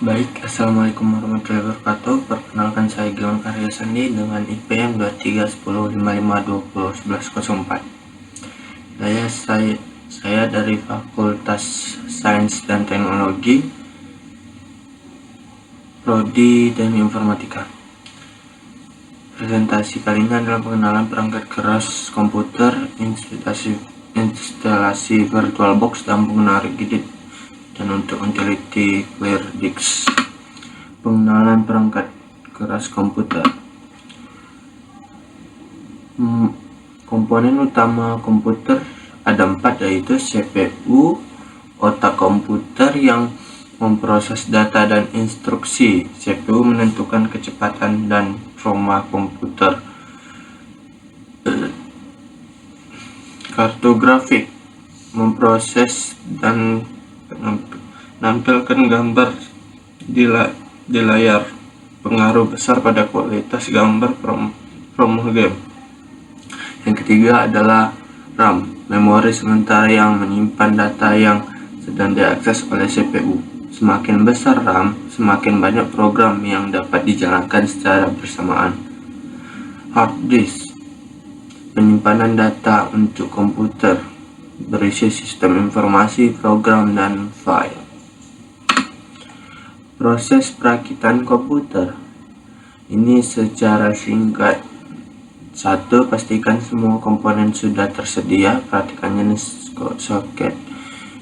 Baik, Assalamualaikum warahmatullahi wabarakatuh. Perkenalkan, saya Gilang Arya Sandi dengan IPM 231055201104. Saya dari Fakultas Sains dan Teknologi, Prodi dan Informatika. Presentasi kali ini adalah pengenalan perangkat keras komputer, instalasi VirtualBox dan penggunaan Regedit, dan untuk utility ClearDix. Pengenalan perangkat keras komputer. Komponen utama komputer ada 4, yaitu CPU, otak komputer yang memproses data dan instruksi. CPU menentukan kecepatan dan performa komputer. Kartu grafik memproses dan menampilkan gambar di layar, pengaruh besar pada kualitas gambar promo game. Yang ketiga adalah RAM, memori sementara yang menyimpan data yang sedang diakses oleh CPU. Semakin besar RAM, semakin banyak program yang dapat dijalankan secara bersamaan. Hard disk, penyimpanan data untuk komputer, berisi sistem informasi, program, dan file. Proses perakitan komputer ini secara singkat: 1. Pastikan semua komponen sudah tersedia. Perhatikan jenis soket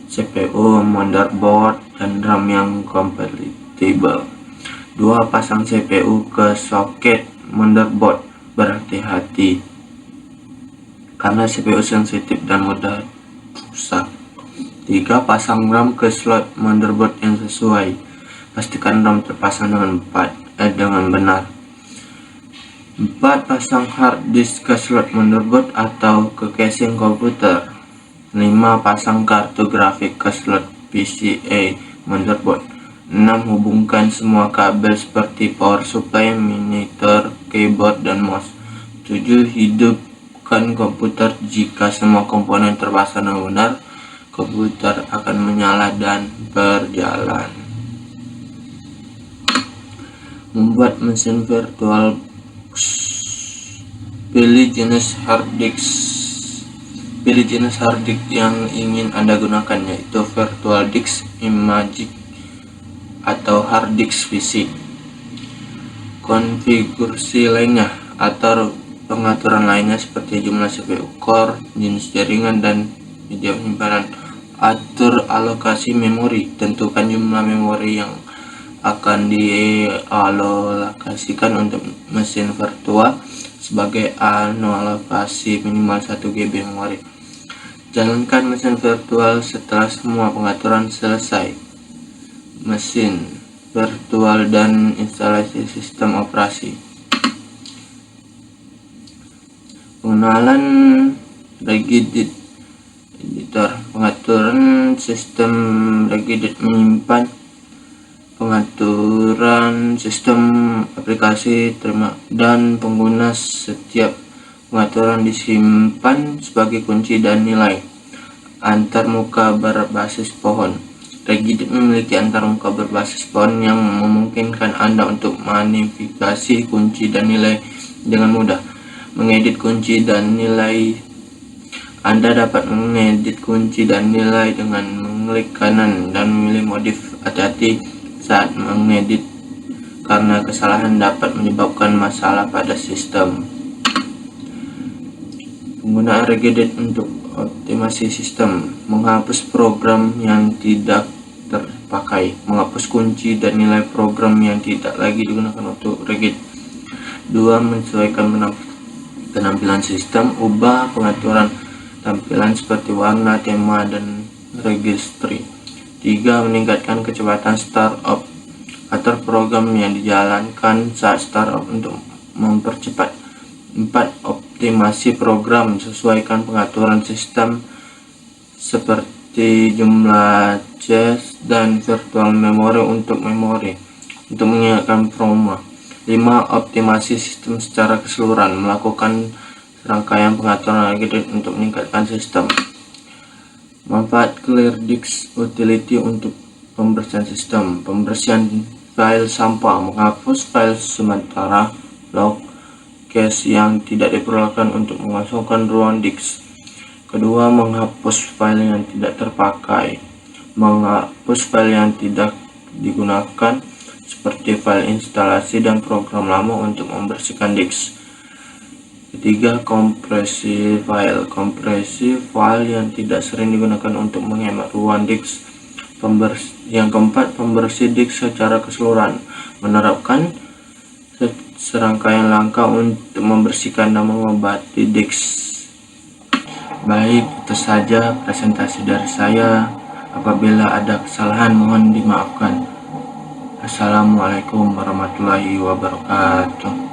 CPU, motherboard, dan RAM yang kompatibel. 2. Pasang CPU ke soket motherboard. Berhati-hati karena CPU sensitif dan mudah rusak. 3. Pasang RAM ke slot motherboard yang sesuai. Pastikan RAM terpasang dengan benar. 4. Pasang hard disk ke slot motherboard atau ke casing komputer. 5. Pasang kartu grafik ke slot PCA motherboard. 6. Hubungkan semua kabel seperti power supply, monitor, keyboard, dan mouse. 7. Hidupkan komputer. Jika semua komponen terpasang dengan benar, komputer akan menyala dan berjalan. Membuat mesin virtual. Pilih jenis hard disk yang ingin Anda gunakan, yaitu virtual disk, imagic, atau hard disk fisik. Konfigurasi lainnya atau pengaturan lainnya seperti jumlah CPU core, jenis jaringan, dan media penyimpanan. Atur alokasi memori. Tentukan jumlah memori yang akan dialokasikan untuk mesin virtual sebagai alokasi minimal 1 GB memori. Jalankan mesin virtual setelah semua pengaturan selesai. Mesin virtual dan instalasi sistem operasi. Pengenalan Regedit editor. Pengaturan sistem Regedit menyimpan pengaturan sistem aplikasi terima dan pengguna. Setiap pengaturan disimpan sebagai kunci dan nilai. Antarmuka berbasis pohon. Regedit memiliki antarmuka berbasis pohon yang memungkinkan Anda untuk manipulasi kunci dan nilai dengan mudah. Mengedit kunci dan nilai. Anda dapat mengedit kunci dan nilai dengan mengklik kanan dan memilih modif. Hati-hati saat mengedit karena kesalahan dapat menyebabkan masalah pada sistem. Penggunaan Regedit untuk optimasi sistem. Menghapus program yang tidak terpakai. Menghapus kunci dan nilai program yang tidak lagi digunakan untuk Regedit. 2. Menyesuaikan penampilan sistem. Ubah pengaturan tampilan seperti warna, tema, dan registry. 3. Meningkatkan kecepatan startup. Atur program yang dijalankan saat startup untuk mempercepat. 4. Optimasi program. Sesuaikan pengaturan sistem seperti jumlah cache dan virtual memory untuk mengingatkan performa. 5. Optimasi sistem secara keseluruhan. Melakukan rangkaian pengaturan Regedit untuk meningkatkan sistem. Manfaat ClearDix Utility untuk pembersihan sistem, pembersihan file sampah, menghapus file sementara, log, cache yang tidak diperlukan untuk mengosongkan ruang disk. Kedua, menghapus file yang tidak terpakai, menghapus file yang tidak digunakan seperti file instalasi dan program lama untuk membersihkan disk. Ketiga, kompresi file, kompresi file yang tidak sering digunakan untuk menghemat ruang disk. Yang keempat, pembersih disk secara keseluruhan, menerapkan serangkaian langkah untuk membersihkan dan mengobati disk. Baik, itu saja presentasi dari saya. Apabila ada kesalahan mohon dimaafkan. Assalamualaikum warahmatullahi wabarakatuh.